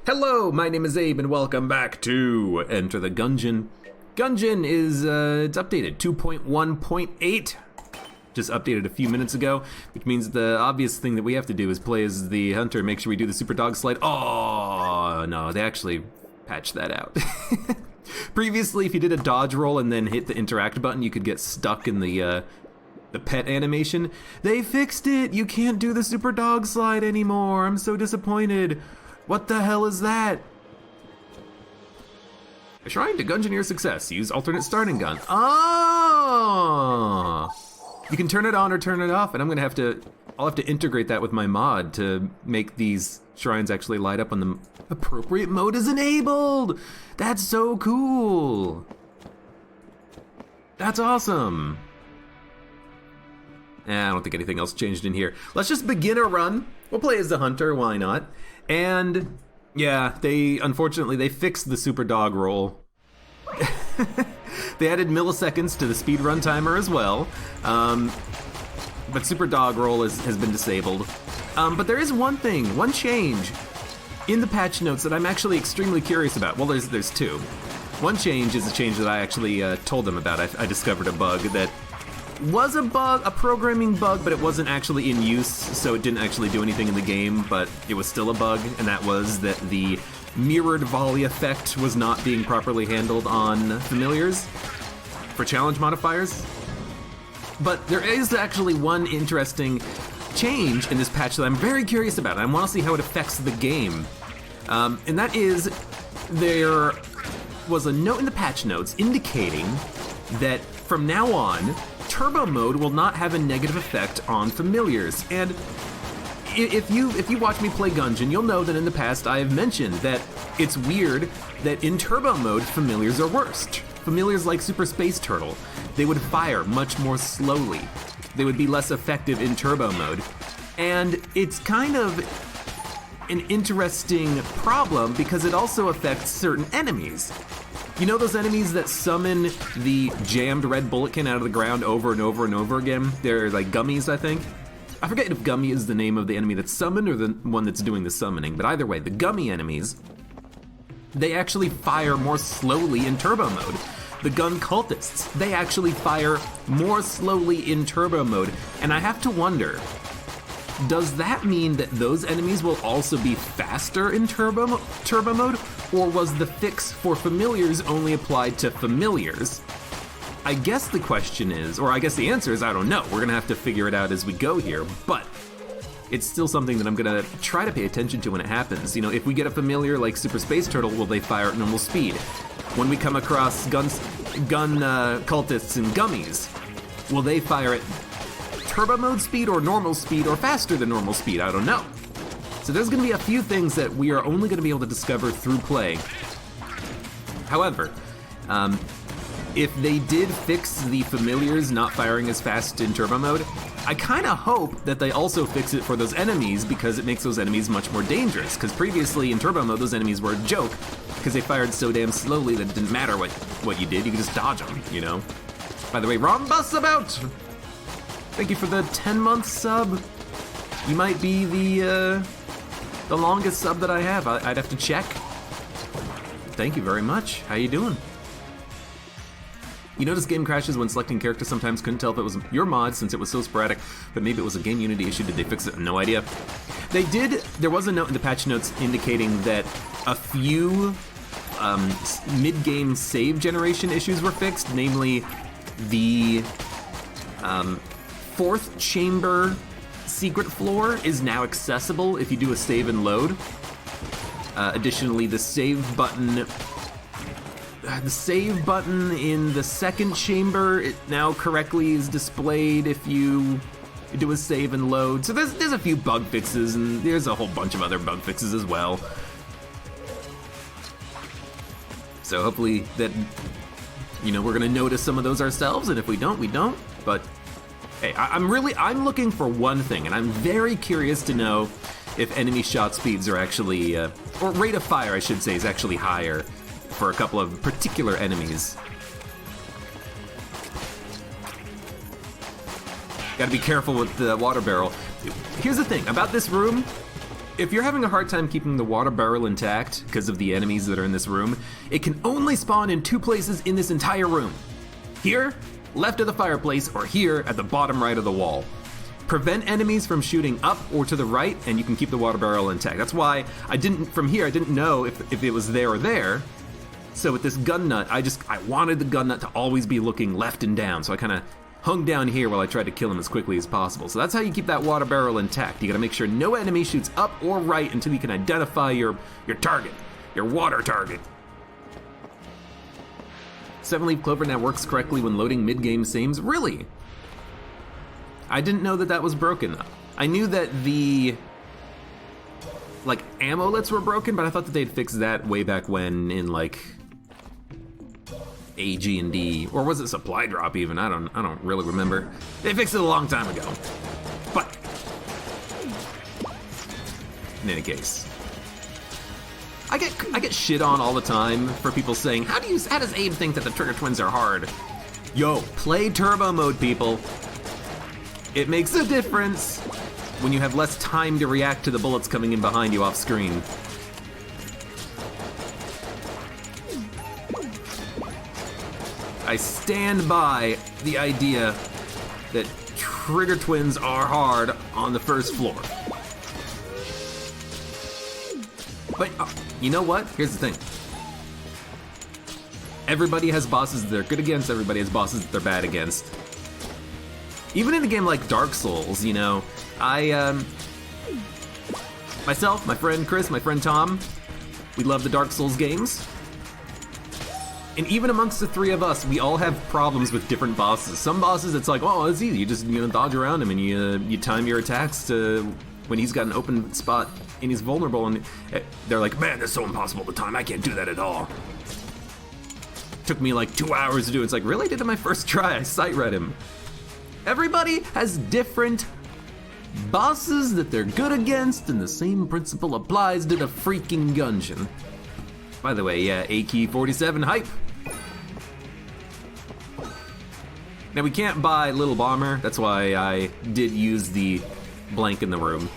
Hello, my name is Abe and welcome back to Enter the Gungeon. Gungeon is, it's updated, 2.1.8. Just updated a few minutes ago, which means the obvious thing that we have to do is play as the hunter, make sure we do the super dog slide. Oh, no, they actually patched that out. Previously, if you did a dodge roll and then hit the interact button, you could get stuck in the pet animation. They fixed it! You can't do the super dog slide anymore. I'm so disappointed. What the hell is that? A shrine to Gungeoneer success. Use alternate starting gun. Oh! You can turn it on or turn it off, and I'll have to integrate that with my mod to make these shrines actually light up when the appropriate mode is enabled. That's so cool. That's awesome. I don't think anything else changed in here. Let's just begin a run. We'll play as the hunter, why not? And yeah, unfortunately they fixed the super dog roll. They added milliseconds to the speedrun timer as well, but super dog roll has been disabled. But there is one change in the patch notes that I'm actually extremely curious about. Well, there's two. One change is a change that I actually told them about. I discovered a bug that was a programming bug, but it wasn't actually in use, so it didn't actually do anything in the game, but it was still a bug, and that was that the mirrored volley effect was not being properly handled on familiars for challenge modifiers. But there is actually one interesting change in this patch that I'm very curious about, and I want to see how it affects the game. And that is, there was a note in the patch notes indicating that from now on, turbo mode will not have a negative effect on familiars. And if you watch me play Gungeon, you'll know that in the past I have mentioned that it's weird that in turbo mode, familiars are worst. Familiars like Super Space Turtle, they would fire much more slowly. They would be less effective in turbo mode. And it's kind of an interesting problem because it also affects certain enemies. You know those enemies that summon the jammed red bullet can out of the ground over and over and over again? They're like gummies, I think. I forget if gummy is the name of the enemy that's summoned or the one that's doing the summoning, but either way, the gummy enemies, they actually fire more slowly in turbo mode. The gun cultists, they actually fire more slowly in turbo mode, and I have to wonder, does that mean that those enemies will also be faster in turbo mode? Or was the fix for familiars only applied to familiars? I guess the question is, or I guess the answer is, I don't know. We're gonna have to figure it out as we go here, but it's still something that I'm gonna try to pay attention to when it happens. You know, if we get a familiar like Super Space Turtle, will they fire at normal speed? When we come across gun cultists and gummies, will they fire at turbo mode speed or normal speed or faster than normal speed? I don't know. So there's gonna be a few things that we are only gonna be able to discover through play. However, if they did fix the familiars not firing as fast in turbo mode, I kinda hope that they also fix it for those enemies because it makes those enemies much more dangerous. Because previously in turbo mode, those enemies were a joke because they fired so damn slowly that it didn't matter what you did, you could just dodge them, you know? By the way, Rhombus about! Thank you for the 10-month sub. You might be the longest sub that I have. I'd have to check. Thank you very much. How you doing? You notice game crashes when selecting characters. Sometimes couldn't tell if it was your mod since it was so sporadic, but maybe it was a game Unity issue. Did they fix it? No idea. They did. There was a note in the patch notes indicating that a few mid-game save generation issues were fixed, namely the fourth chamber secret floor is now accessible if you do a save and load. Additionally, the save button in the second chamber, it now correctly is displayed if you do a save and load. So there's a few bug fixes, and there's a whole bunch of other bug fixes as well. So hopefully that, you know, we're gonna notice some of those ourselves, and if we don't, we don't. But hey, I'm looking for one thing, and I'm very curious to know if enemy shot speeds are actually, or rate of fire, I should say, is actually higher for a couple of particular enemies. Gotta be careful with the water barrel. Here's the thing about this room. If you're having a hard time keeping the water barrel intact because of the enemies that are in this room, it can only spawn in 2 places in this entire room. Here, left of the fireplace, or here at the bottom right of the wall. Prevent enemies from shooting up or to the right, and you can keep the water barrel intact. That's why from here I didn't know if it was there or there. So with this gun nut, I wanted the gun nut to always be looking left and down, so I kind of hung down here while I tried to kill him as quickly as possible. So that's how you keep that water barrel intact. You gotta make sure no enemy shoots up or right until you can identify your target, your water target. 7-leaf clover now works correctly when loading mid-game saves. Really? I didn't know that was broken. I knew that the ammo-lets were broken, but I thought that they'd fix that way back when in AG&D, or was it supply drop even? I don't really remember. They fixed it a long time ago. But in any case, I get shit on all the time for people saying, how does Abe think that the Trigger Twins are hard? Yo, play turbo mode, people. It makes a difference when you have less time to react to the bullets coming in behind you off screen. I stand by the idea that Trigger Twins are hard on the first floor. But you know what? Here's the thing. Everybody has bosses that they're good against, everybody has bosses that they're bad against. Even in a game like Dark Souls, you know, myself, my friend Chris, my friend Tom, we love the Dark Souls games. And even amongst the 3 of us, we all have problems with different bosses. Some bosses, it's like, oh, it's easy. You just dodge around him and you time your attacks to when he's got an open spot and he's vulnerable. And they're like, man, that's so impossible to time. I can't do that at all. Took me 2 hours to do it. It's like, really? I did it my first try. I sight read him. Everybody has different bosses that they're good against, and the same principle applies to the freaking Gungeon. By the way, yeah, AK-47 hype. Now we can't buy Little Bomber, that's why I did use the blank in the room.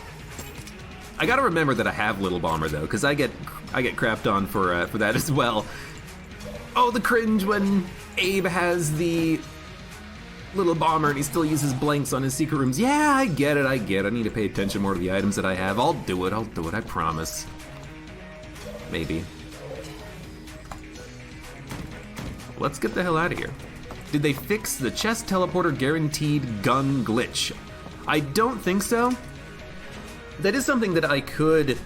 I gotta remember that I have Little Bomber though, because I get crapped on for that as well. Oh, the cringe when Abe has the Little Bomber and he still uses blanks on his secret rooms. Yeah, I get it. I need to pay attention more to the items that I have. I'll do it, I promise. Maybe. Let's get the hell out of here. Did they fix the chest teleporter guaranteed gun glitch? I don't think so. That is something that I could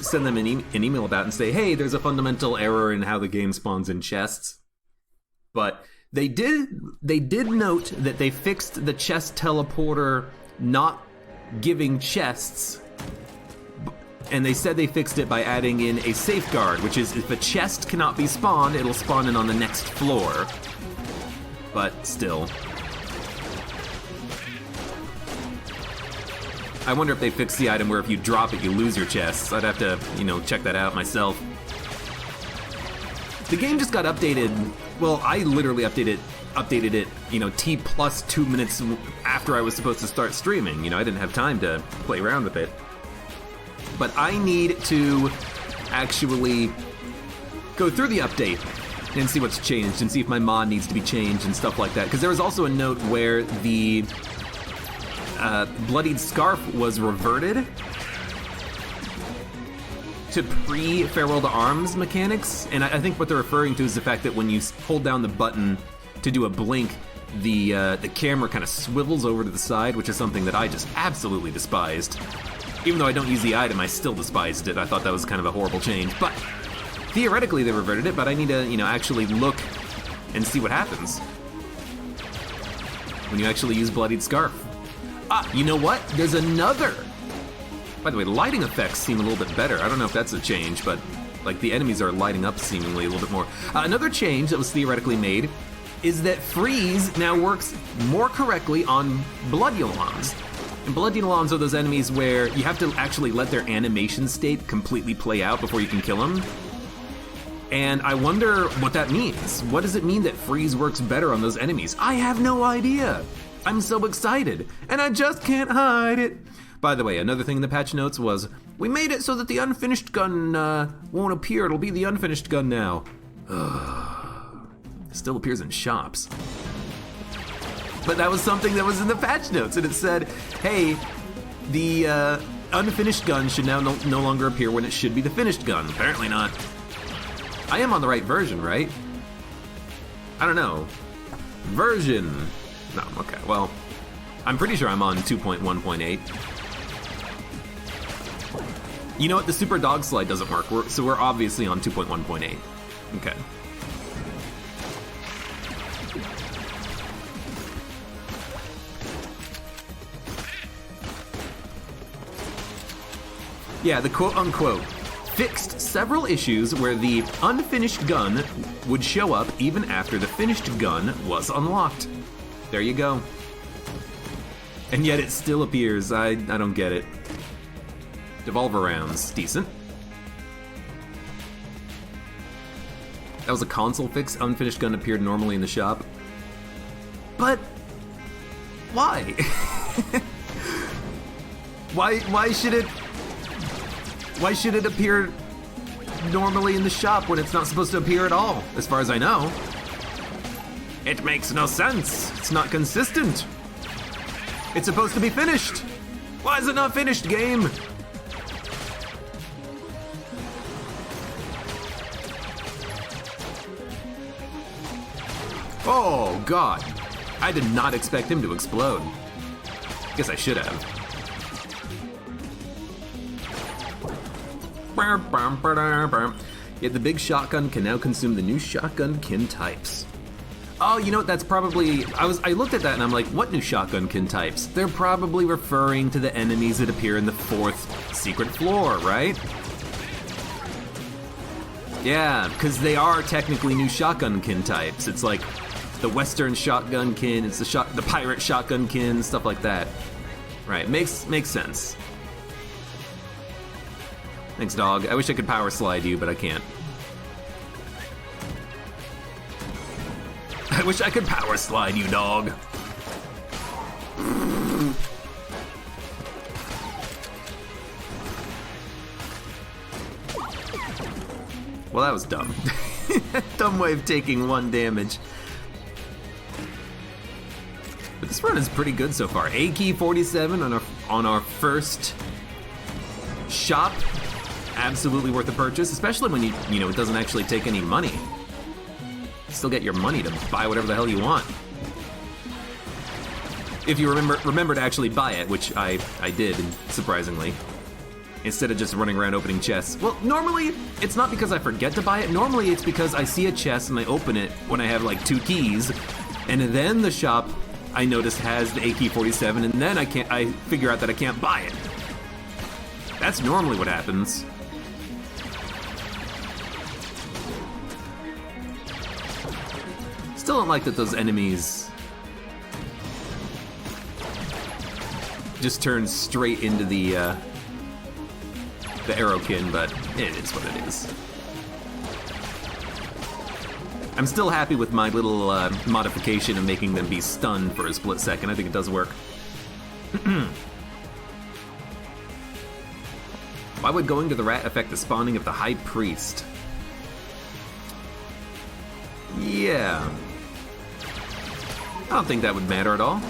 send them an email about and say, hey, there's a fundamental error in how the game spawns in chests. But they did note that they fixed the chest teleporter not giving chests, and they said they fixed it by adding in a safeguard, which is if a chest cannot be spawned, it'll spawn in on the next floor. But still. I wonder if they fixed the item where if you drop it, you lose your chests. I'd have to, check that out myself. The game just got updated. Well, I literally updated it, T plus 2 minutes after I was supposed to start streaming. I didn't have time to play around with it. But I need to actually go through the update and see what's changed and see if my mod needs to be changed and stuff like that. Because there was also a note where the bloodied scarf was reverted to pre-Farewell to Arms mechanics. And I think what they're referring to is the fact that when you hold down the button to do a blink, the camera kind of swivels over to the side, which is something that I just absolutely despised. Even though I don't use the item, I still despised it. I thought that was kind of a horrible change. But theoretically, they reverted it, but I need to, actually look and see what happens when you actually use Bloodied Scarf. You know what? There's another. By the way, the lighting effects seem a little bit better. I don't know if that's a change, but the enemies are lighting up seemingly a little bit more. Another change that was theoretically made is that freeze now works more correctly on Bloodulons. And Bloodulons are those enemies where you have to actually let their animation state completely play out before you can kill them. And I wonder what that means. What does it mean that freeze works better on those enemies? I have no idea. I'm so excited, and I just can't hide it. By the way, another thing in the patch notes was We made it so that the unfinished gun won't appear. It'll be the unfinished gun now. It still appears in shops. But that was something that was in the patch notes, and it said, hey, the unfinished gun should now no longer appear when it should be the finished gun. Apparently not. I am on the right version, right? I don't know. Version. No, okay, well, I'm pretty sure I'm on 2.1.8. You know what? The super dog slide doesn't work, so we're obviously on 2.1.8. Okay. Yeah, the quote-unquote fixed several issues where the unfinished gun would show up even after the finished gun was unlocked. There you go. And yet it still appears. I don't get it. Devolver rounds, decent. That was a console fix. Unfinished gun appeared normally in the shop. But why? Why should it appear normally in the shop when it's not supposed to appear at all, as far as I know? It makes no sense. It's not consistent. It's supposed to be finished. Why is it not finished, game? Oh, God. I did not expect him to explode. Guess I should have. Yet the big shotgun can now consume the new shotgun kin types. Oh, you know what, that's probably... I looked at that and I'm like, what new shotgun kin types? They're probably referring to the enemies that appear in the 4th secret floor, right? Yeah, because they are technically new shotgun kin types. It's like the Western shotgun kin, it's the pirate shotgun kin, stuff like that. Right, makes sense. Thanks, dog. I wish I could power slide you, but I can't. I wish I could power slide you, dog. Well, that was dumb. Dumb way of taking 1 damage. But this run is pretty good so far. A key 47 on our first shop. Absolutely worth the purchase, especially when you know it doesn't actually take any money. You still get your money to buy whatever the hell you want. If you remember to actually buy it, which I did, surprisingly. Instead of just running around opening chests. Well, normally, it's not because I forget to buy it. Normally, it's because I see a chest and I open it when I have like 2 keys. And then the shop, I notice, has the AK-47, and then I figure out that I can't buy it. That's normally what happens. Still don't like that those enemies just turn straight into the arrowkin, but it is what it is. I'm still happy with my little modification of making them be stunned for a split second. I think it does work. Why would going to the rat affect the spawning of the High Priest? Yeah. I don't think that would matter at all.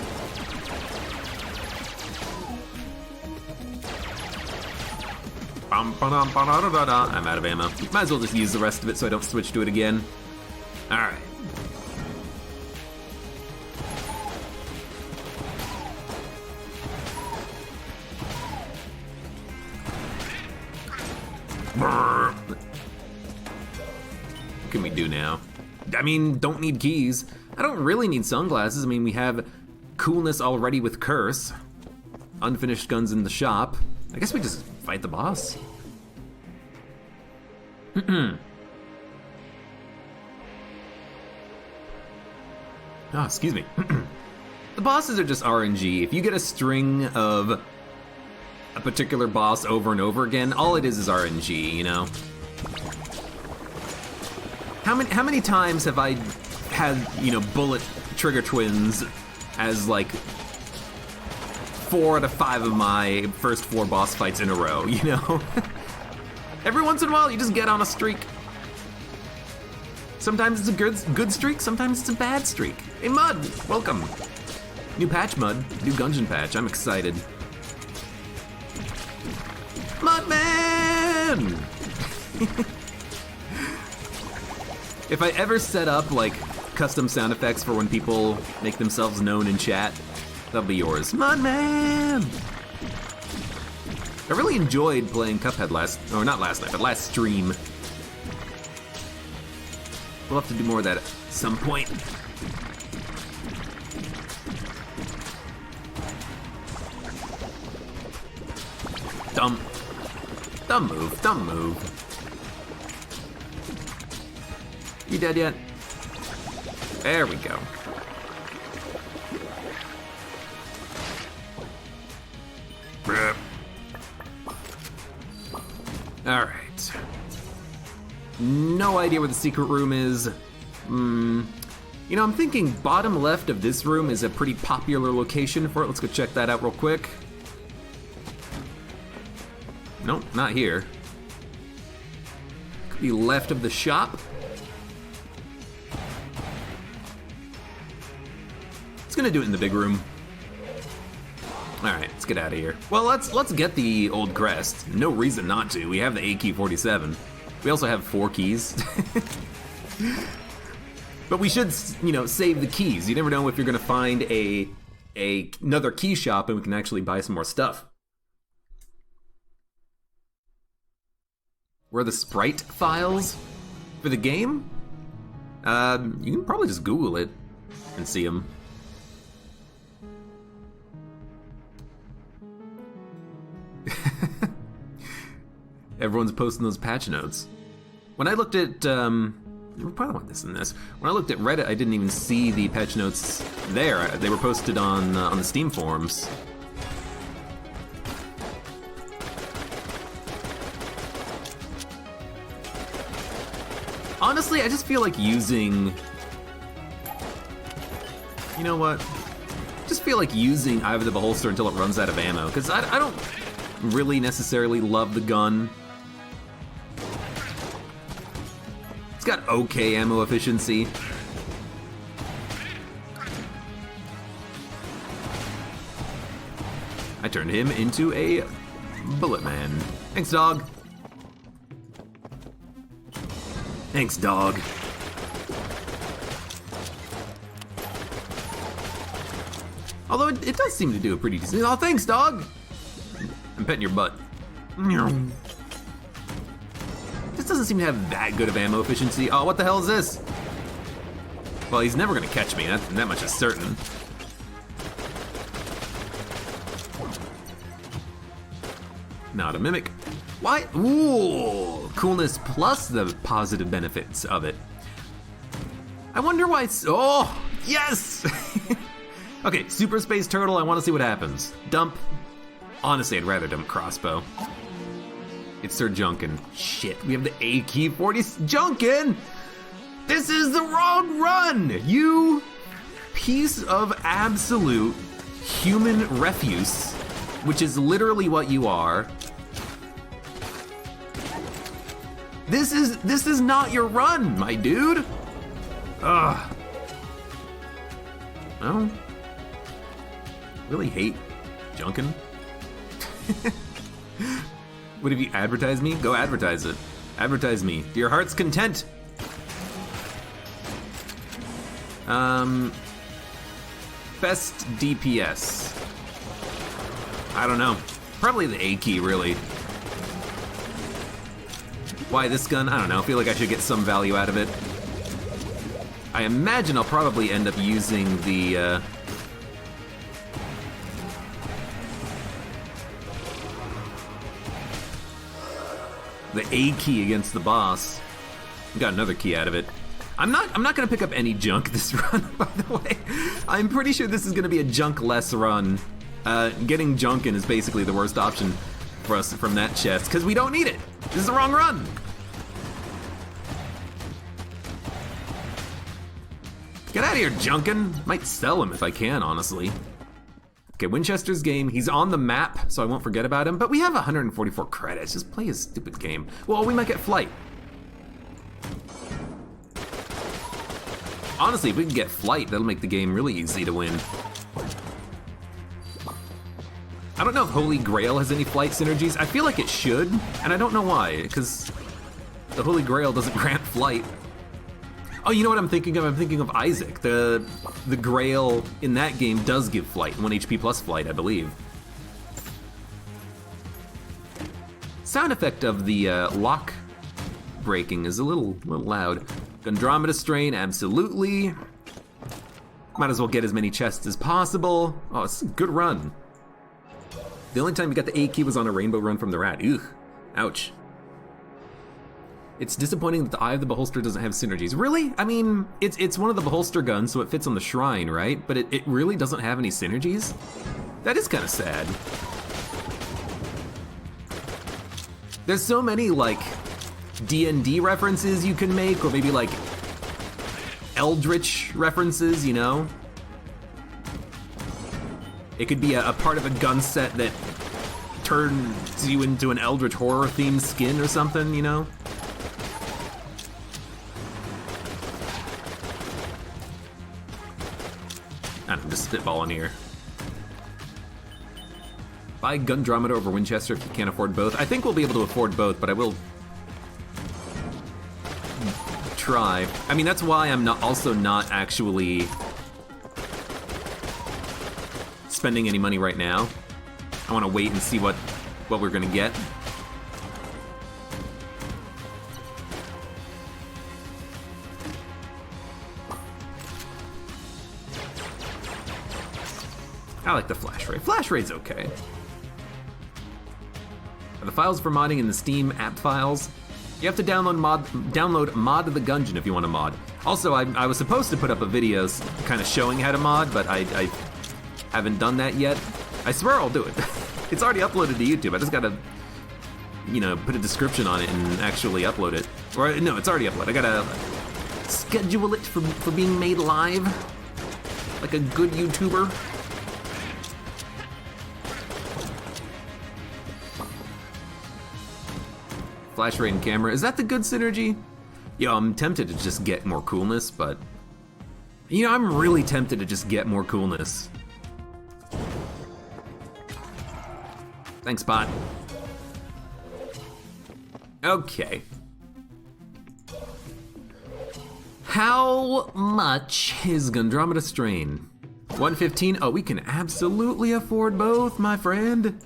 I'm out of ammo. Might as well just use the rest of it so I don't switch to it again. Alright. What can we do now? I mean, don't need keys. I don't really need sunglasses. I mean, we have coolness already with Curse. Unfinished guns in the shop. I guess we just fight the boss. Oh, excuse me. The bosses are just RNG. If you get a string of a particular boss over and over again, all it is RNG, you know? How many times have I had, you know, bullet trigger twins as like 4 out of 5 of my first 4 boss fights in a row, you know? Every once in a while, you just get on a streak. Sometimes it's a good streak, sometimes it's a bad streak. Hey, Mud, welcome. New patch, Mud. New Gungeon patch. I'm excited. Mudman! If I ever set up, like, custom sound effects for when people make themselves known in chat, that'll be yours. Mudman! I really enjoyed playing Cuphead last stream. We'll have to do more of that at some point. Dumb move. You dead yet? There we go. All right. No idea where the secret room is. You know, I'm thinking bottom left of this room is a pretty popular location for it. Let's go check that out real quick. Nope, not here. Could be left of the shop. It's gonna do it in the big room. All right, let's get out of here. Well, let's get the old crest. No reason not to. We have the AK-47. We also have 4 keys. But we should, you know, save the keys. You never know if you're gonna find another key shop and we can actually buy some more stuff. Where are the sprite files for the game? You can probably just Google it and see them. Everyone's posting those patch notes. When I looked at, we probably want this and this. When I looked at Reddit, I didn't even see the patch notes there. They were posted on the Steam forums. Honestly, I just feel like using... You know what? Just feel like using Eye of the Beholster until it runs out of ammo, because I don't really necessarily love the gun. It's got okay ammo efficiency. I turned him into a bullet man. Thanks, dog. Thanks, dog. Although it does seem to do a pretty decent... Oh, thanks, dog! I'm petting your butt. This doesn't seem to have that good of ammo efficiency. Oh, what the hell is this? Well, he's never gonna catch me, that much is certain. Not a mimic. Why? Ooh, coolness plus the positive benefits of it. I wonder why it's... Oh, yes! Okay, Super Space Turtle, I want to see what happens. Dump. Honestly, I'd rather dump crossbow. It's Sir Junkin. Shit, we have the AK-40... Junkin! This is the wrong run! You piece of absolute human refuse, which is literally what you are. This is not your run, my dude! Ugh. Well... really hate Junkin. What have you advertised me? Go advertise it. Advertise me. To your heart's content. Best DPS. I don't know. Probably the A key, really. Why this gun? I don't know. I feel like I should get some value out of it. I imagine I'll probably end up using the A key against the boss. Got another key out of it. I'm not gonna pick up any junk this run, by the way. I'm pretty sure this is gonna be a junk-less run. Getting Junkin is basically the worst option for us from that chest, because we don't need it. This is the wrong run. Get out of here, Junkin. Might sell him if I can, honestly. Okay, Winchester's game. He's on the map, so I won't forget about him. But we have 144 credits. Just play his stupid game. Well, we might get Flight. Honestly, if we can get Flight, that'll make the game really easy to win. I don't know if Holy Grail has any Flight synergies. I feel like it should, and I don't know why, because the Holy Grail doesn't grant Flight. Oh, you know what I'm thinking of? I'm thinking of Isaac. The Grail in that game does give Flight, 1 HP plus Flight, I believe. Sound effect of the lock breaking is a little loud. Andromeda Strain, absolutely. Might as well get as many chests as possible. Oh, it's a good run. The only time we got the A key was on a rainbow run from the rat. Ugh, ouch. It's disappointing that the Eye of the Beholster doesn't have synergies. Really? I mean, it's one of the Beholster guns, so it fits on the shrine, right? But it really doesn't have any synergies? That is kind of sad. There's so many, like, D&D references you can make, or maybe, like, Eldritch references, you know? It could be a part of a gun set that turns you into an Eldritch horror-themed skin or something, you know? I'm just spitballing here. Buy Gundromeda over Winchester if you can't afford both. I think we'll be able to afford both, but I will try. I mean, that's why I'm also not actually spending any money right now. I want to wait and see what we're gonna get. I like the Flash Ray. Flash Ray's okay. Are the files for modding in the Steam app files? You have to download Mod the Gungeon if you want to mod. Also, I was supposed to put up a video kind of showing how to mod, but I haven't done that yet. I swear I'll do it. It's already uploaded to YouTube. I just gotta, you know, put a description on it and actually upload it. Or no, it's already uploaded. I gotta schedule it for being made live, like a good YouTuber. Flash rate and camera. Is that the good synergy? Yo, I'm tempted to just get more coolness, but you know, I'm really tempted to just get more coolness. Thanks, bot. Okay. How much is Gundromeda Strain? 115? Oh, we can absolutely afford both, my friend.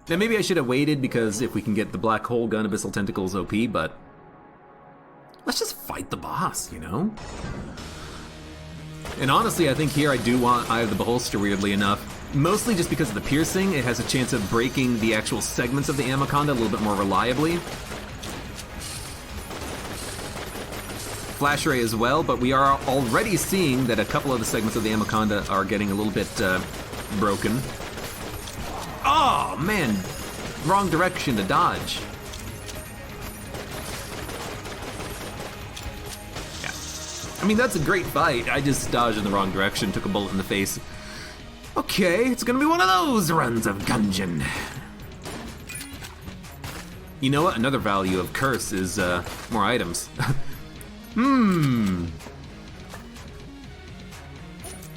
Now, maybe I should have waited because if we can get the Black Hole Gun, Abyssal Tentacles OP, but let's just fight the boss, you know? And honestly, I think here I do want Eye of the Beholster, weirdly enough. Mostly just because of the piercing. It has a chance of breaking the actual segments of the Anaconda a little bit more reliably. Flash Ray as well, but we are already seeing that a couple of the segments of the Anaconda are getting a little bit broken. Oh, man, wrong direction to dodge. Yeah, I mean, that's a great fight. I just dodged in the wrong direction, took a bullet in the face. Okay, it's gonna be one of those runs of Gungeon. You know what? Another value of Curse is more items.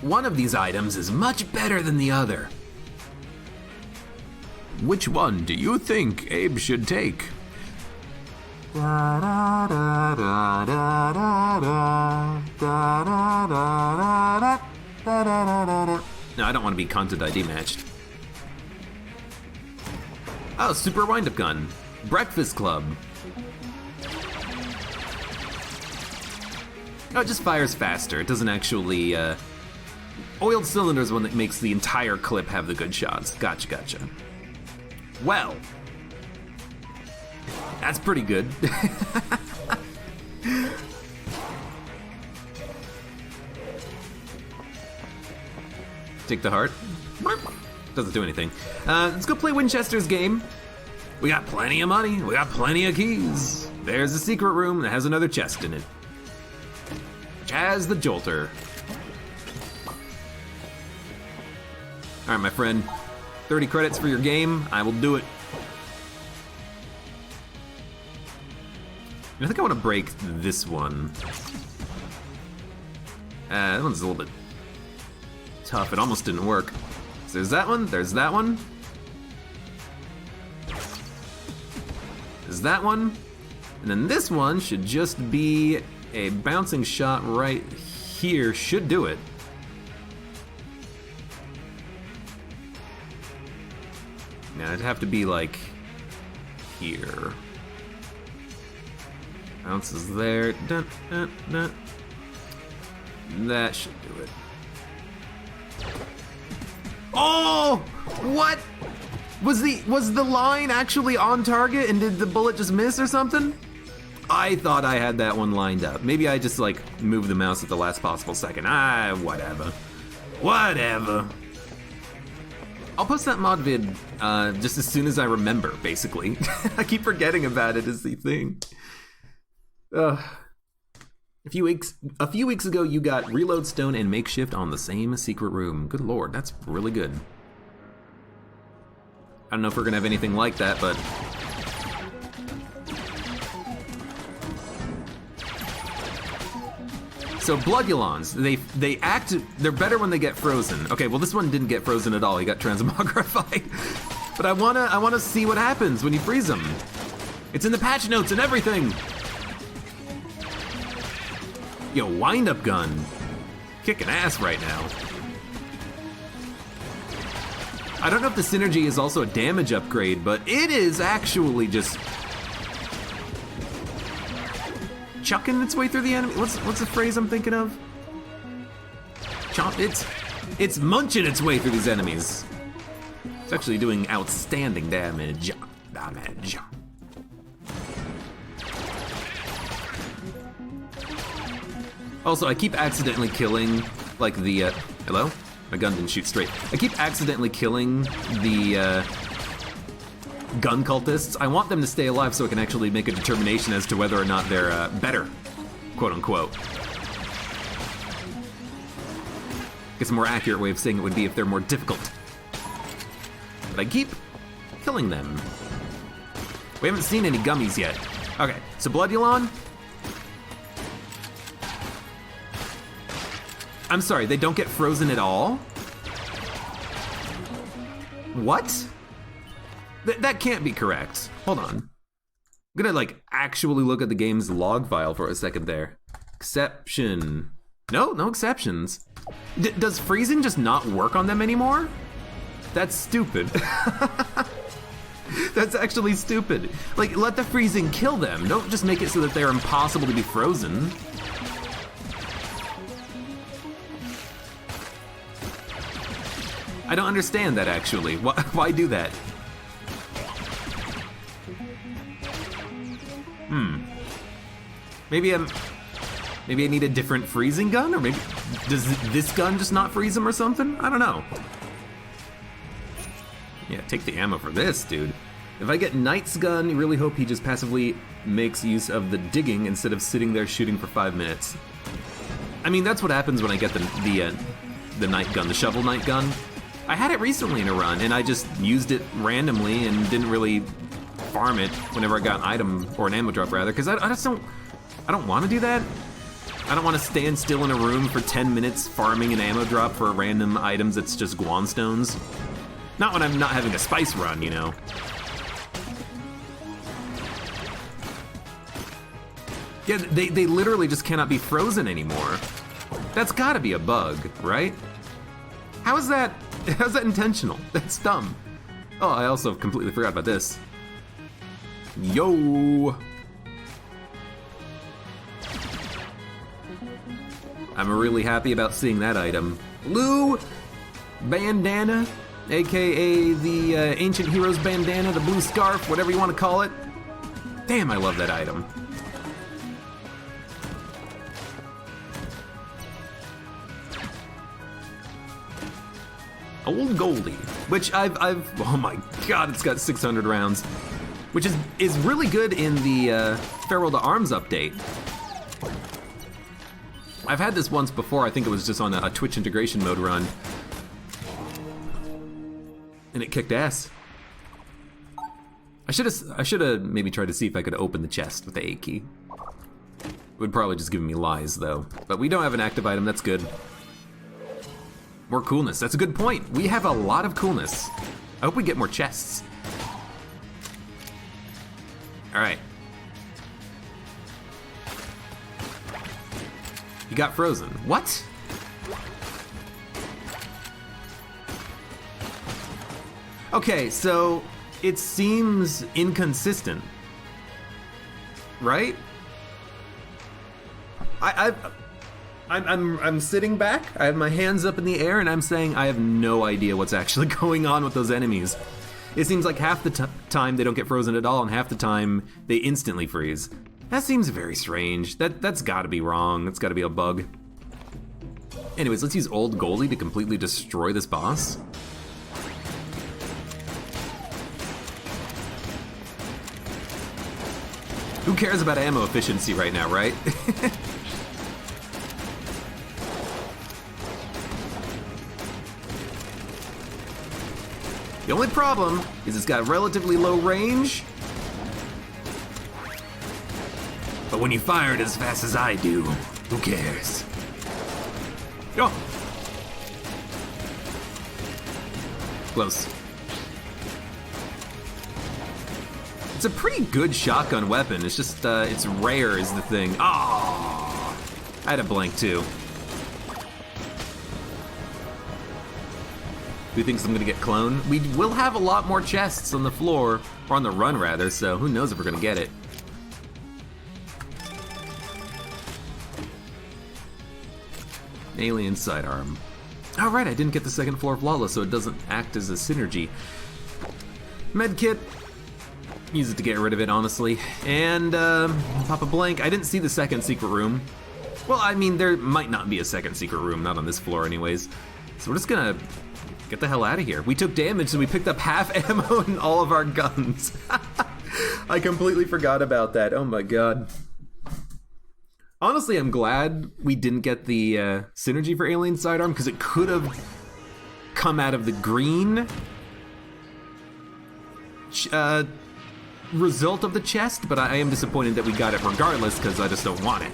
One of these items is much better than the other. Which one do you think Abe should take? No, I don't want to be content ID matched. Oh, Super Wind-Up Gun. Breakfast Club. Oh, it just fires faster. It doesn't actually, Oiled Cylinder is one that makes the entire clip have the good shots. Gotcha, gotcha. Well, that's pretty good. Take the heart. Doesn't do anything. Let's go play Winchester's game. We got plenty of money. We got plenty of keys. There's a secret room that has another chest in it. Which has the Jolter. All right, my friend. 30 credits for your game. I will do it. I think I want to break this one. That one's a little bit tough. It almost didn't work. So there's that one. There's that one. There's that one. And then this one should just be a bouncing shot right here. Should do it. Now it'd have to be like here. Bounces there. Dun, dun, dun. That should do it. Oh! What? Was the line actually on target and did the bullet just miss or something? I thought I had that one lined up. Maybe I just like moved the mouse at the last possible second. Whatever. Whatever. I'll post that mod vid just as soon as I remember, basically. I keep forgetting about it as the thing. A few weeks ago, you got Reload Stone and Makeshift on the same secret room. Good lord, that's really good. I don't know if we're gonna have anything like that, but... So Bloodulons, they're better when they get frozen. Okay, well this one didn't get frozen at all. He got transmogrified. But I wanna see what happens when you freeze them. It's in the patch notes and everything. Yo, wind-up gun. Kicking ass right now. I don't know if the synergy is also a damage upgrade, but it is actually just chucking its way through the enemy. What's the phrase I'm thinking of? It's munching its way through these enemies. It's actually doing outstanding damage. Also, I keep accidentally killing, like, the, hello? My gun didn't shoot straight. I keep accidentally killing the, gun cultists. I want them to stay alive so I can actually make a determination as to whether or not they're, better, quote-unquote. I guess a more accurate way of saying it would be if they're more difficult. But I keep killing them. We haven't seen any gummies yet. Okay, so Bloodulon. I'm sorry, they don't get frozen at all? What? That can't be correct. Hold on. I'm gonna like actually look at the game's log file for a second there. Exception. No exceptions. Does freezing just not work on them anymore? That's stupid. That's actually stupid. Like, let the freezing kill them. Don't just make it so that they're impossible to be frozen. I don't understand that, actually. Why do that? Maybe I need a different freezing gun, or maybe does this gun just not freeze him or something? I don't know. Yeah, take the ammo for this, dude. If I get Knight's gun, you really hope he just passively makes use of the digging instead of sitting there shooting for 5 minutes. I mean, that's what happens when I get the Knight gun, the Shovel Knight gun. I had it recently in a run, and I just used it randomly and didn't really farm it whenever I got an item, or an ammo drop rather, because I don't want to do that. I don't want to stand still in a room for 10 minutes farming an ammo drop for random items that's just Guanstones. Not when I'm not having a spice run, you know. Yeah, they literally just cannot be frozen anymore. That's gotta be a bug, right? How's that intentional? That's dumb. Oh, I also completely forgot about this. Yo! I'm really happy about seeing that item. Blue bandana, aka the Ancient Heroes bandana, the blue scarf, whatever you want to call it. Damn, I love that item. Old Goldie, which I've oh my god, it's got 600 rounds, which is really good in the Farewell to Arms update. I've had this once before. I think it was just on a Twitch integration mode run. And it kicked ass. I should have maybe tried to see if I could open the chest with the A key. It would probably just give me lies, though. But we don't have an active item, that's good. More coolness, that's a good point. We have a lot of coolness. I hope we get more chests. All right. You got frozen. What? Okay, so it seems inconsistent, right? I'm sitting back. I have my hands up in the air, and I'm saying I have no idea what's actually going on with those enemies. It seems like half the time they don't get frozen at all, and half the time they instantly freeze. That seems very strange. That's got to be wrong. That's got to be a bug. Anyways, let's use Old Goldie to completely destroy this boss. Who cares about ammo efficiency right now, right? The only problem is it's got relatively low range. But when you fire it as fast as I do, who cares? Oh! Close. It's a pretty good shotgun weapon. It's just, it's rare is the thing. Oh! I had a blank too. Who thinks I'm gonna get cloned? We will have a lot more chests on the floor, or on the run rather, so who knows if we're gonna get it. Alien sidearm. Oh right, I didn't get the second floor flawless, so it doesn't act as a synergy. Medkit. Use it to get rid of it, honestly. And, pop a blank. I didn't see the second secret room. Well, I mean, there might not be a second secret room, not on this floor anyways. So we're just gonna get the hell out of here. We took damage, so we picked up half ammo in all of our guns. I completely forgot about that. Oh my god. Honestly, I'm glad we didn't get the synergy for Alien Sidearm, because it could have come out of the green result of the chest, but I am disappointed that we got it regardless, because I just don't want it.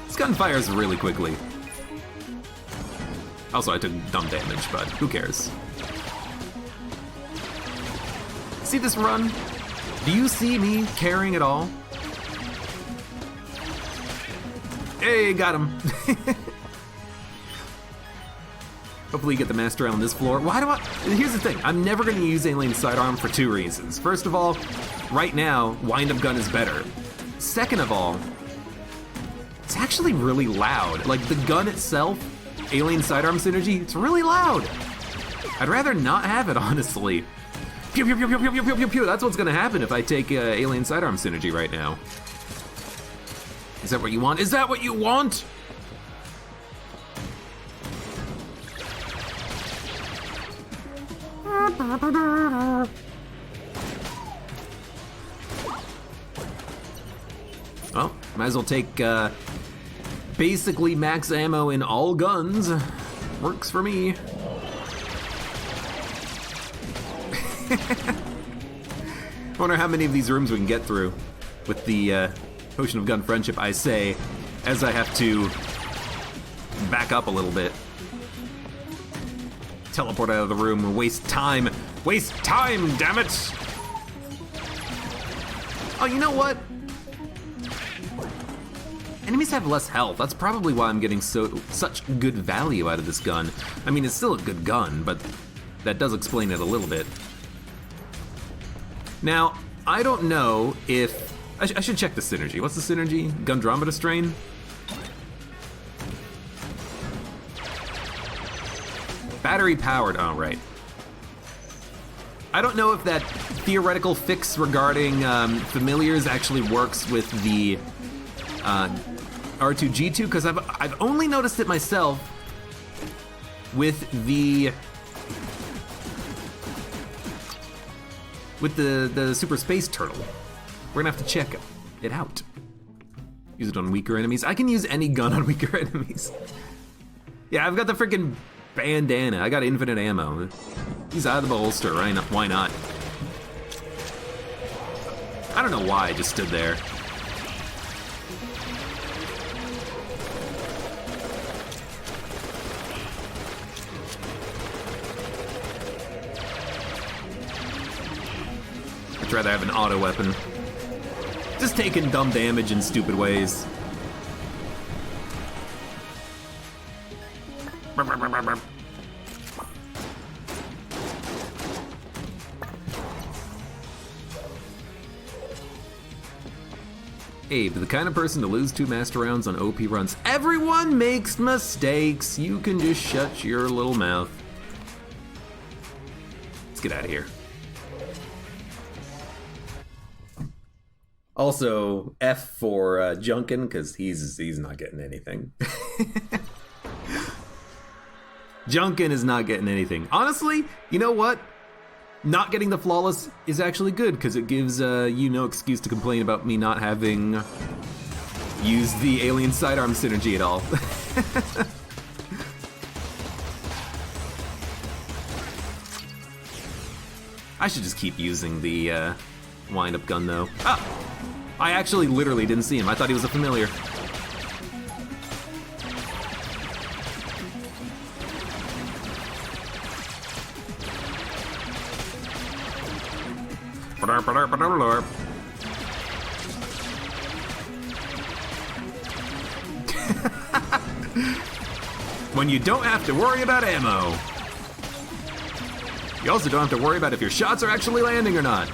This gun fires really quickly. Also, I took dumb damage, but who cares? See this run? Do you see me caring at all? Hey, got him. Hopefully you get the master on this floor. Why do I? Here's the thing. I'm never going to use Alien Sidearm for two reasons. First of all, right now, wind-up gun is better. Second of all, it's actually really loud. Like, the gun itself, Alien Sidearm synergy, it's really loud. I'd rather not have it, honestly. Pew, pew, pew, pew, pew, pew, pew, pew. That's what's gonna happen if I take Alien Sidearm synergy right now. Is that what you want? Is that what you want? Well, might as well take basically max ammo in all guns. Works for me. I wonder how many of these rooms we can get through with the Potion of Gun Friendship, I say, as I have to back up a little bit. Teleport out of the room and waste time. Waste time, damn it! Oh, you know what? Enemies have less health. That's probably why I'm getting such good value out of this gun. I mean, it's still a good gun, but that does explain it a little bit. Now, I don't know if... I should check the synergy. What's the synergy? Gundromeda Strain? Battery powered, oh, right. I don't know if that theoretical fix regarding familiars actually works with the R2-G2, because I've only noticed it myself with the with the super space turtle. We're gonna have to check it out. Use it on weaker enemies. I can use any gun on weaker enemies. Yeah, I've got the freaking bandana. I got infinite ammo. He's out of the holster, right? Why not? I don't know why I just stood there. I'd rather have an auto weapon. Just taking dumb damage in stupid ways. Abe, the kind of person to lose 2 master rounds on OP runs. Everyone makes mistakes. You can just shut your little mouth. Let's get out of here. Also, F for Junkin, because he's not getting anything. Junkin is not getting anything. Honestly, you know what? Not getting the flawless is actually good, because it gives you no excuse to complain about me not having used the alien sidearm synergy at all. I should just keep using the wind-up gun, though. Ah! I actually literally didn't see him. I thought he was a familiar. When you don't have to worry about ammo. You also don't have to worry about if your shots are actually landing or not.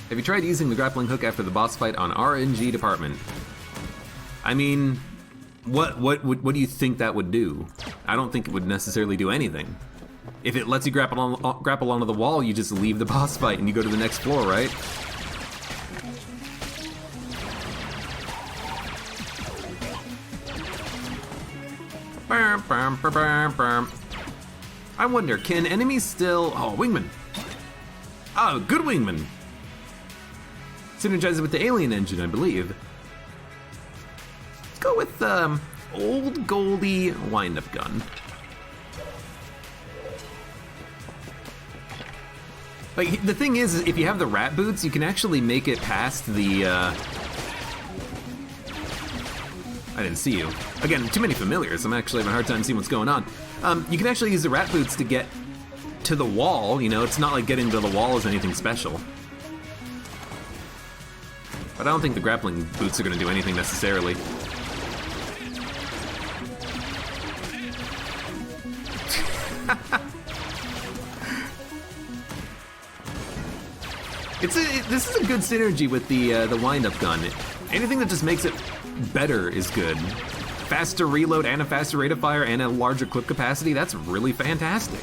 Have you tried using the grappling hook after the boss fight on RNG department? I mean, what do you think that would do? I don't think it would necessarily do anything. If it lets you grapple onto the wall, you just leave the boss fight and you go to the next floor, right? I wonder, can enemies still... Oh, wingman. Oh, good wingman. Synergizes with the alien engine, I believe. Let's go with old Goldie wind-up gun. Like, the thing is, if you have the rat boots, you can actually make it past the, I didn't see you. Again, too many familiars. I'm actually having a hard time seeing what's going on. You can actually use the rat boots to get to the wall, you know? It's not like getting to the wall is anything special. But I don't think the grappling boots are gonna do anything necessarily. This is a good synergy with the wind-up gun. Anything that just makes it better is good. Faster reload and a faster rate of fire and a larger clip capacity, that's really fantastic.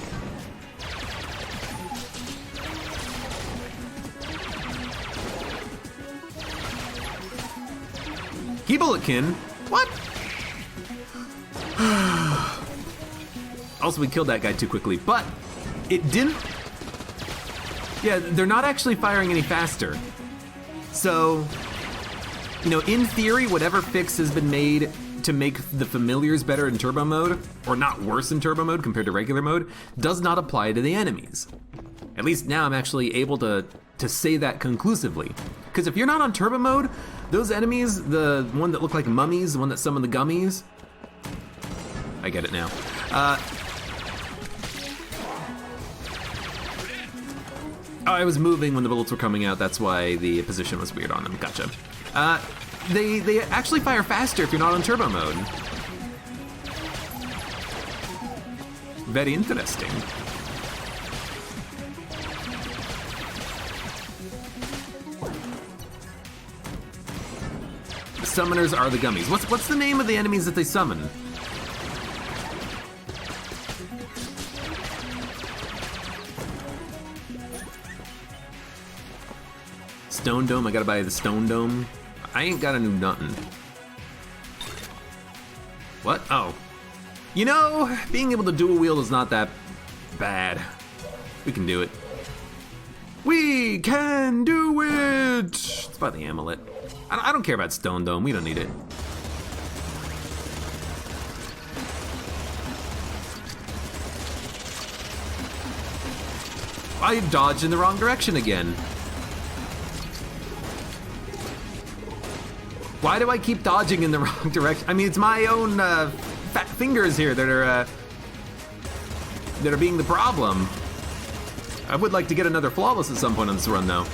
Keybulletkin? What? Also, we killed that guy too quickly, but it didn't... Yeah, they're not actually firing any faster. So, you know, in theory, whatever fix has been made to make the familiars better in turbo mode, or not worse in turbo mode compared to regular mode, does not apply to the enemies. At least now I'm actually able to say that conclusively. Because if you're not on turbo mode, those enemies, the one that look like mummies, the one that summon the gummies, I get it now. Oh, I was moving when the bullets were coming out, that's why the position was weird on them, gotcha. They actually fire faster if you're not on turbo mode. Very interesting. The summoners are the gummies. What's the name of the enemies that they summon? Stone Dome, I gotta buy the Stone Dome. I ain't gotta do nothing. What? Oh. You know, being able to dual wield is not that bad. We can do it. We can do it! It's about the amulet. I don't care about Stone Dome, we don't need it. I dodged in the wrong direction again. Why do I keep dodging in the wrong direction? I mean, it's my own fat fingers here that are being the problem. I would like to get another flawless at some point on this run, though.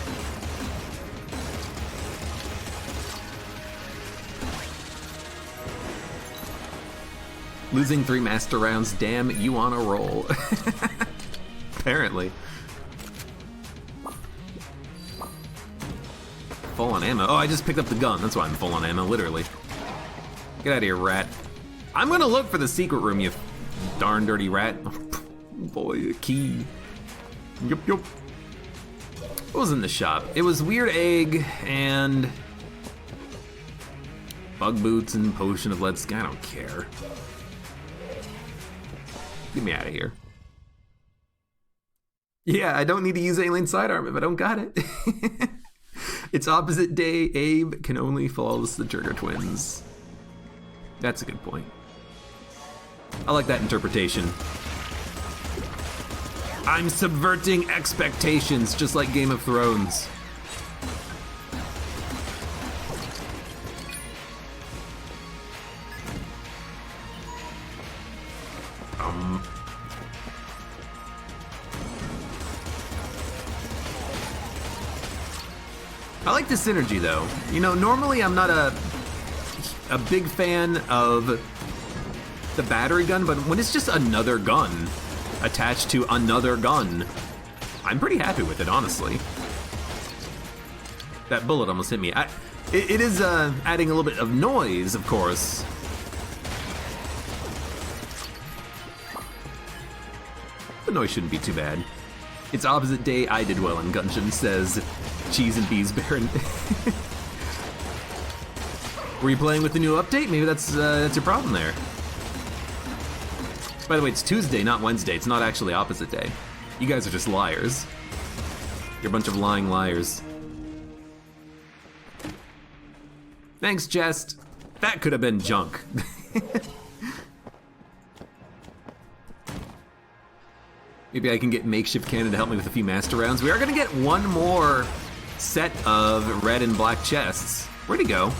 Losing 3 master rounds, damn, you on a roll. Apparently. Full on ammo. Oh, I just picked up the gun. That's why I'm full on ammo, literally. Get out of here, rat. I'm gonna look for the secret room, you darn dirty rat. Boy, a key. Yup. What was in the shop? It was weird egg and bug boots and potion of lead skin. I don't care. Get me out of here. Yeah, I don't need to use alien sidearm if I don't got it. It's opposite day. Abe can only flawless the Trigger Twins. That's a good point. I like that interpretation. I'm subverting expectations, just like Game of Thrones. I like the synergy, though. You know, normally I'm not a big fan of the battery gun, but when it's just another gun attached to another gun, I'm pretty happy with it, honestly. That bullet almost hit me. It is adding a little bit of noise, of course. The noise shouldn't be too bad. It's opposite day, I did well in Gungeon, says Cheese and Bees Baron. Were you playing with the new update? Maybe that's your problem there. By the way, it's Tuesday, not Wednesday. It's not actually opposite day. You guys are just liars. You're a bunch of lying liars. Thanks, Jest. That could have been junk. Maybe I can get Makeshift Cannon to help me with a few master rounds. We are gonna get one more set of red and black chests. Where'd he go?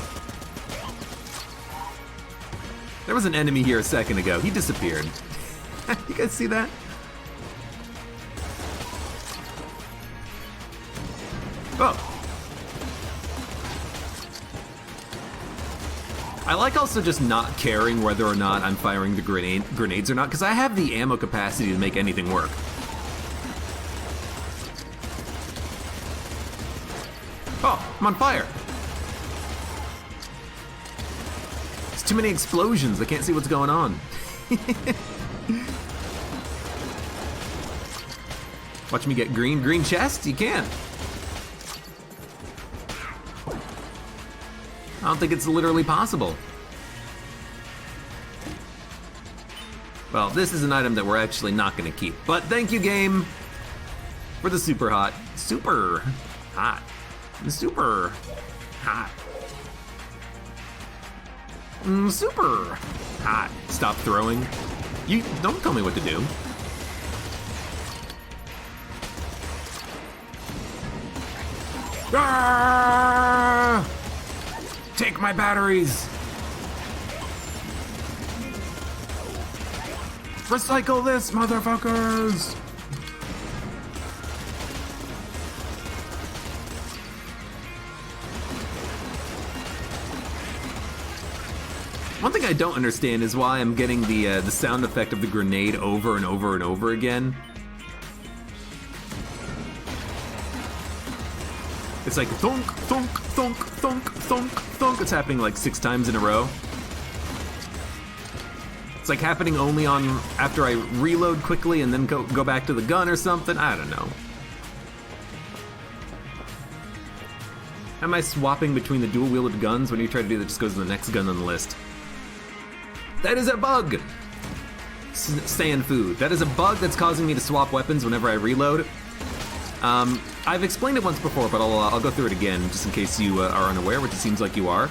There was an enemy here a second ago. He disappeared. You guys see that? Oh. I like also just not caring whether or not I'm firing the grenades or not, because I have the ammo capacity to make anything work. Oh, I'm on fire. It's too many explosions. I can't see what's going on. Watch me get green chest? You can't. I don't think it's literally possible. Well, this is an item that we're actually not gonna keep. But thank you, game, for the super hot. Super hot. Super hot. Super hot. Stop throwing. You don't tell me what to do. Ah! Take my batteries! Recycle this, motherfuckers! One thing I don't understand is why I'm getting the sound effect of the grenade over and over and over again. It's like thunk, thunk, thunk, thunk, thunk, thunk. It's happening like 6 times in a row. It's like happening only on after I reload quickly and then go back to the gun or something. I don't know. Am I swapping between the dual-wielded guns? When you try to do that, just goes to the next gun on the list. That is a bug! sand food. That is a bug that's causing me to swap weapons whenever I reload. I've explained it once before, but I'll go through it again just in case you are unaware, which it seems like you are.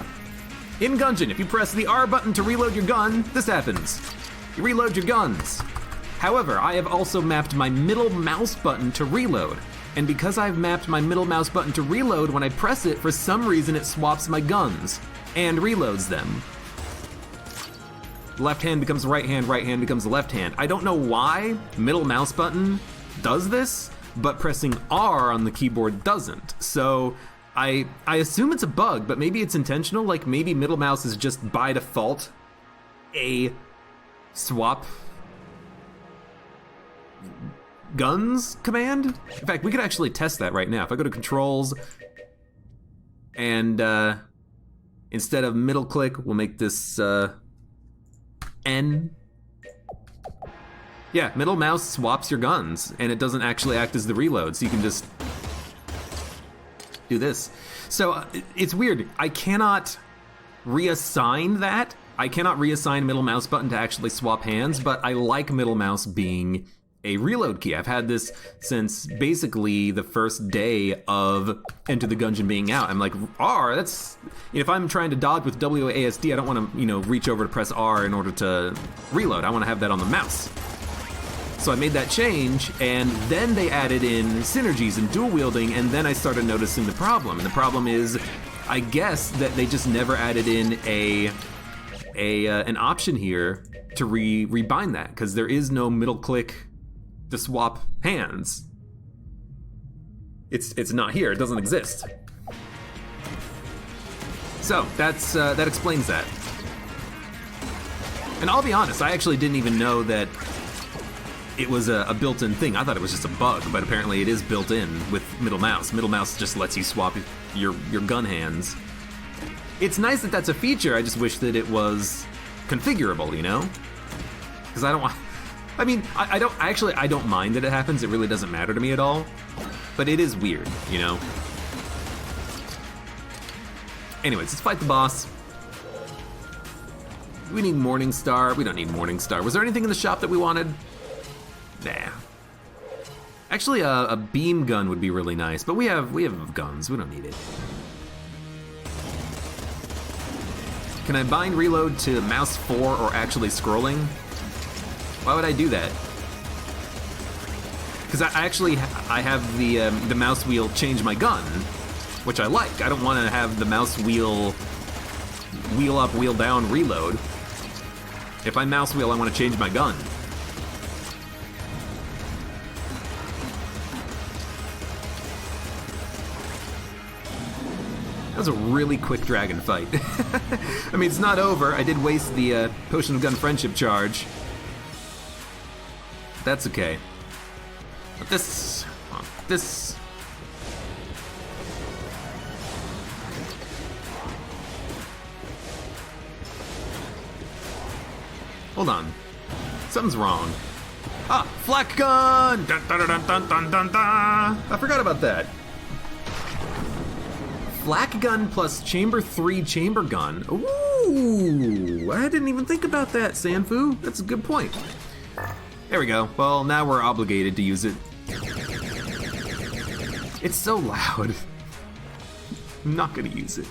In Gungeon, if you press the R button to reload your gun, this happens. You reload your guns. However, I have also mapped my middle mouse button to reload. And because I've mapped my middle mouse button to reload, when I press it, for some reason it swaps my guns and reloads them. Left hand becomes right hand becomes left hand. I don't know why middle mouse button does this, but pressing R on the keyboard doesn't. So I assume it's a bug, but maybe it's intentional. Like maybe middle mouse is just by default a swap guns command. In fact, we could actually test that right now. If I go to controls and instead of middle click, we'll make this N. Yeah, middle mouse swaps your guns, and it doesn't actually act as the reload, so you can just do this. So it's weird. I cannot reassign that. I cannot reassign middle mouse button to actually swap hands, but I like middle mouse being a reload key. I've had this since basically the first day of Enter the Gungeon being out. I'm like, R, that's... if I'm trying to dodge with WASD, I don't want to, reach over to press R in order to reload. I want to have that on the mouse. So I made that change, and then they added in synergies and dual wielding, and then I started noticing the problem. And the problem is, I guess that they just never added in an option here to rebind that, because there is no middle click to swap hands. It's not here. It doesn't exist. So that explains that. And I'll be honest, I actually didn't even know that it was a built-in thing. I thought it was just a bug, but apparently it is built in with middle mouse. Middle mouse just lets you swap your gun hands. It's nice that that's a feature. I just wish that it was configurable, because I don't want. I mean, I don't mind that it happens. It really doesn't matter to me at all. But it is weird, Anyways, let's fight the boss. We need Morningstar. We don't need Morningstar. Was there anything in the shop that we wanted? Nah. Actually, a beam gun would be really nice, but we have guns. We don't need it. Can I bind reload to mouse 4 or actually scrolling? Why would I do that? Because I have the mouse wheel change my gun, which I like. I don't want to have the mouse wheel up, wheel down, reload. If I mouse wheel, I want to change my gun. That was a really quick dragon fight. I mean, it's not over. I did waste the Potion of Gun Friendship charge. That's okay. But this... Hold on. Something's wrong. Ah! Flak gun! Dun, dun, dun, dun, dun, dun, dun. I forgot about that. Flak gun plus chamber 3 chamber gun. Ooh! I didn't even think about that, Sanfu. That's a good point. There we go. Well, now we're obligated to use it. It's so loud. I'm not gonna use it.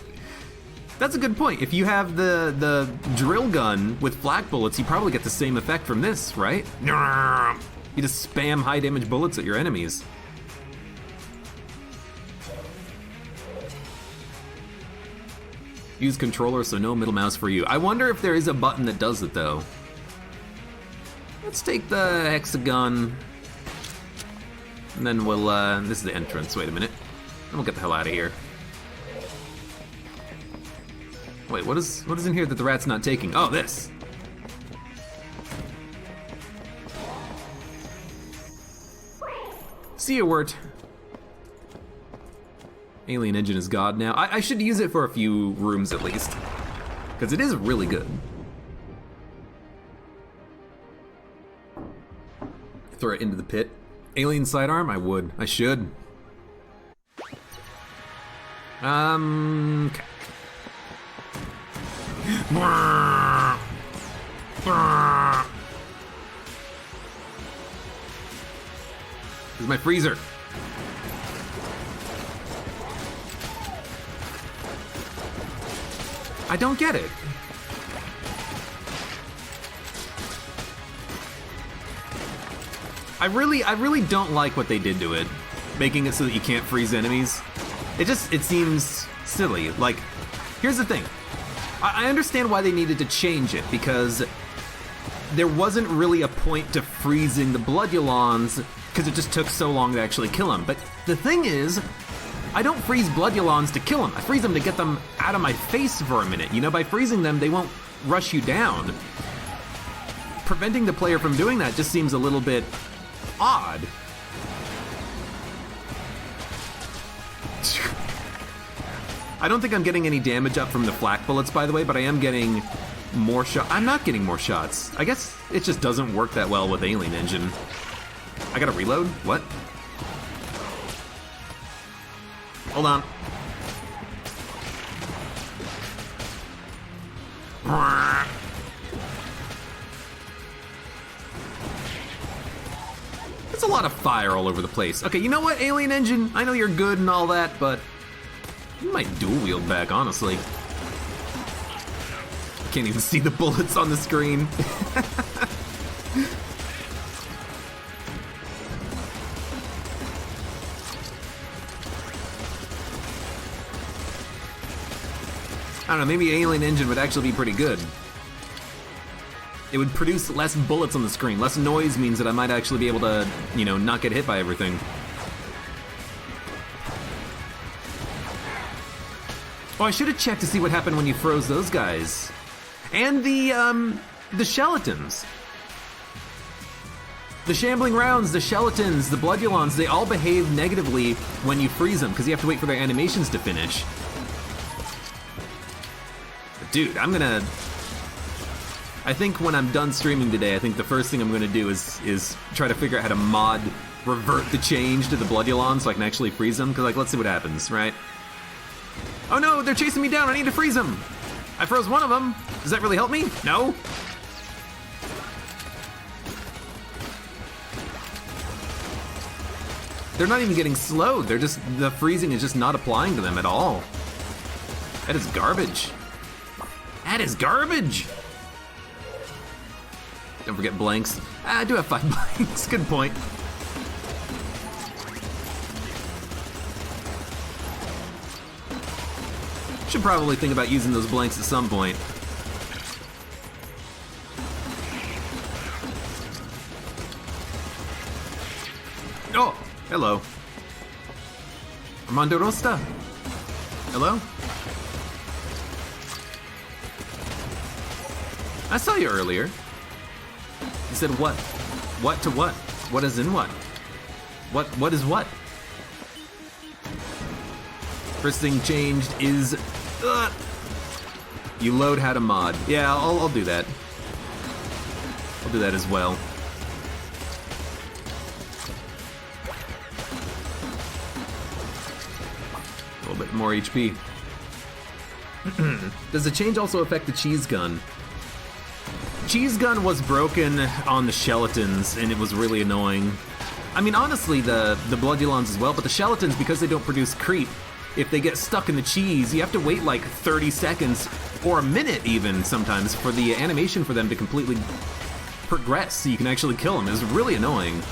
That's a good point. If you have the drill gun with flak bullets, you probably get the same effect from this, right? You just spam high damage bullets at your enemies. Use controller, so no middle mouse for you. I wonder if there is a button that does it, though. Let's take the hexagon. And then we'll, this is the entrance. Wait a minute. And we'll get the hell out of here. Wait, what is in here that the rat's not taking? Oh, this. See ya, Wirt. Alien Engine is God now. I should use it for a few rooms at least, because it is really good. Throw it into the pit. Alien sidearm? I would. I should. Okay. Where's my freezer? I don't get it. I really don't like what they did to it, making it so that you can't freeze enemies. It seems silly. Like, here's the thing. I understand why they needed to change it, because there wasn't really a point to freezing the Bloodulons, because it just took so long to actually kill them. But the thing is, I don't freeze Bloodulons to kill them. I freeze them to get them out of my face for a minute. You know, by freezing them, they won't rush you down. Preventing the player from doing that just seems a little bit odd. I don't think I'm getting any damage up from the flak bullets, by the way, but I am getting more shot. I'm not getting more shots. I guess it just doesn't work that well with Alien Engine. I gotta reload? What? Hold on. There's a lot of fire all over the place. Okay, you know what, Alien Engine? I know you're good and all that, but you might dual wield back, honestly. Can't even see the bullets on the screen. I don't know, maybe Alien Engine would actually be pretty good. It would produce less bullets on the screen. Less noise means that I might actually be able to, you know, not get hit by everything. Oh, I should have checked to see what happened when you froze those guys. And the skeletons. The shambling rounds, the skeletons, the bloodulons, they all behave negatively when you freeze them, because you have to wait for their animations to finish. But dude, I think when I'm done streaming today, I think the first thing I'm gonna do is try to figure out how to revert the change to the bloodulon so I can actually freeze them, because, like, let's see what happens, right? Oh no, they're chasing me down, I need to freeze them! I froze one of them. Does that really help me? No? They're not even getting slowed. The freezing is just not applying to them at all. That is garbage. That is garbage! Don't forget blanks. I do have 5 blanks, good point. Should probably think about using those blanks at some point. Oh, hello. Armando Rosta. Hello? I saw you earlier. You said what? What to what? What is in what? What is what? First thing changed is... you load how to mod. Yeah, I'll do that. I'll do that as well. A little bit more HP. Does the change also affect the cheese gun? Cheese gun was broken on the skeletons, and it was really annoying. I mean, honestly, the bloodulons as well, but the skeletons, because they don't produce creep, if they get stuck in the cheese, you have to wait like 30 seconds, or a minute even sometimes, for the animation for them to completely progress so you can actually kill them. It's really annoying.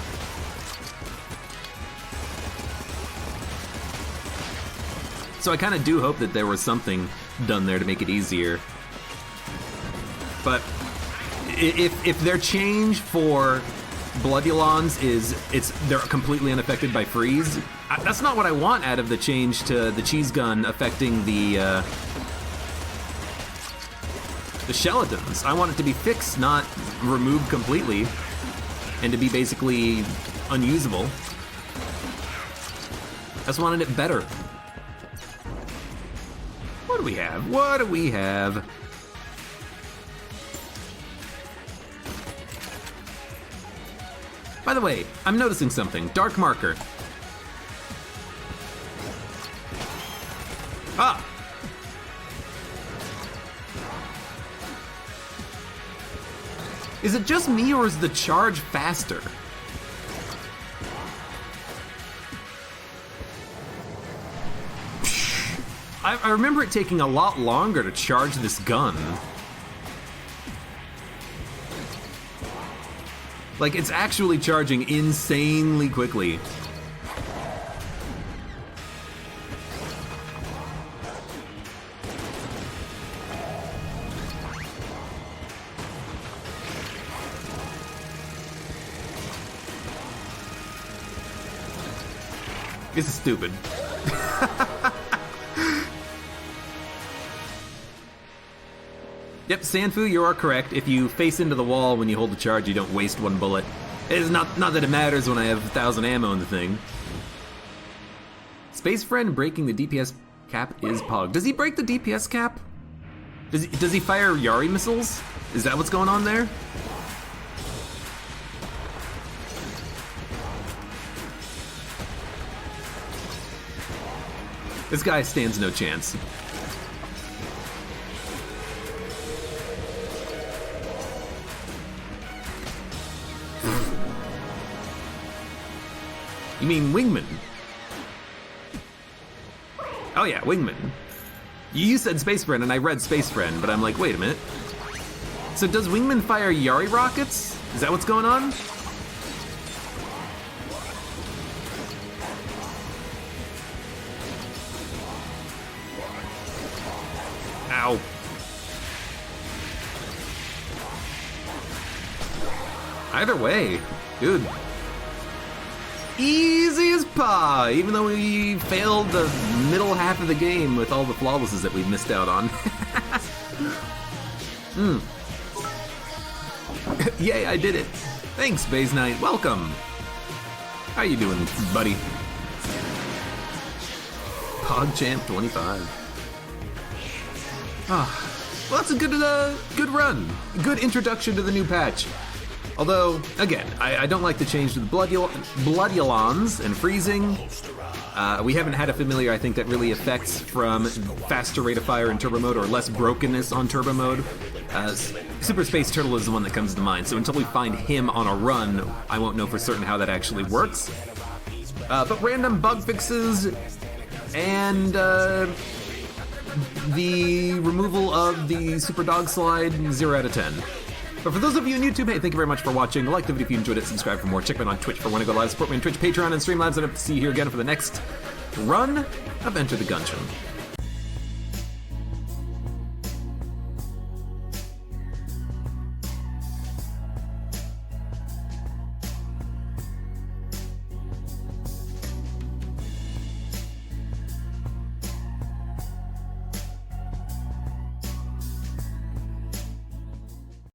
So I kind of do hope that there was something done there to make it easier. But if their change for bloodulons is they're completely unaffected by freeze, that's not what I want out of the change to the cheese gun affecting the skeletons. I want it to be fixed, not removed completely, and to be basically unusable. I just wanted it better. What do we have? What do we have? By the way, I'm noticing something. Dark marker. Ah! Is it just me, or is the charge faster? I remember it taking a lot longer to charge this gun. Like, it's actually charging insanely quickly. This is stupid. Yep, Sanfu, you are correct. If you face into the wall when you hold the charge, you don't waste one bullet. It is not that it matters when I have 1,000 ammo in the thing. Space Friend breaking the DPS cap is Pog. Does he break the DPS cap? Does he fire Yari missiles? Is that what's going on there? This guy stands no chance. You mean Wingman? Oh yeah, Wingman. You said Space Friend and I read Space Friend, but I'm like, wait a minute. So does Wingman fire Yari rockets? Is that what's going on? Ow. Either way, dude. Easy as pie, even though we failed the middle half of the game with all the flawlesses that we missed out on. Yay, I did it. Thanks, Baze Knight. Welcome. How you doing, buddy? PogChamp 25. Well, that's a good run. Good introduction to the new patch. Although, again, I don't like the change to the Bloodulons and freezing. We haven't had a familiar, I think, that really affects from faster rate of fire in turbo mode or less brokenness on turbo mode. Super Space Turtle is the one that comes to mind, so until we find him on a run, I won't know for certain how that actually works. But random bug fixes and the removal of the Super Dog Slide, 0 out of 10. But for those of you on YouTube, hey, thank you very much for watching. Like the video if you enjoyed it, subscribe for more. Check me out on Twitch for when I go live. Support me on Twitch, Patreon, and Streamlabs. And I hope to see you here again for the next run of Enter the Gungeon.